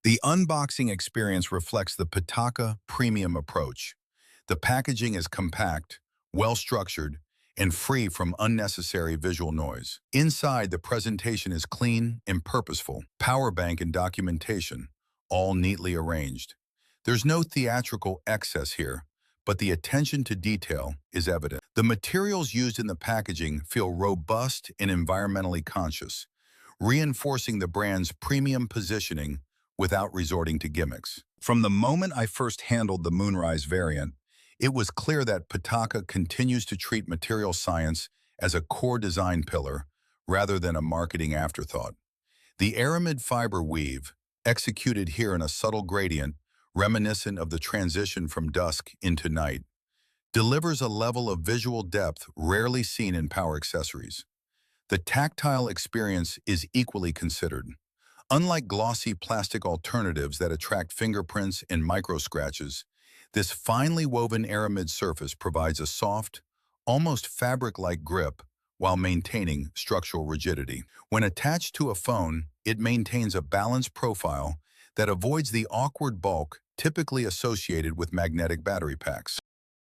The unboxing experience reflects the Pitaka premium approach. The packaging is compact, well-structured, and free from unnecessary visual noise. Inside, the presentation is clean and purposeful. Power bank and documentation, all neatly arranged. There's no theatrical excess here, but the attention to detail is evident. The materials used in the packaging feel robust and environmentally conscious, reinforcing the brand's premium positioning without resorting to gimmicks. From the moment I first handled the Moonrise variant, it was clear that Pitaka continues to treat material science as a core design pillar rather than a marketing afterthought. The Aramid fiber weave, executed here in a subtle gradient reminiscent of the transition from dusk into night, delivers a level of visual depth rarely seen in power accessories. The tactile experience is equally considered. Unlike glossy plastic alternatives that attract fingerprints and micro-scratches, this finely woven aramid surface provides a soft, almost fabric-like grip while maintaining structural rigidity. When attached to a phone, it maintains a balanced profile that avoids the awkward bulk typically associated with magnetic battery packs.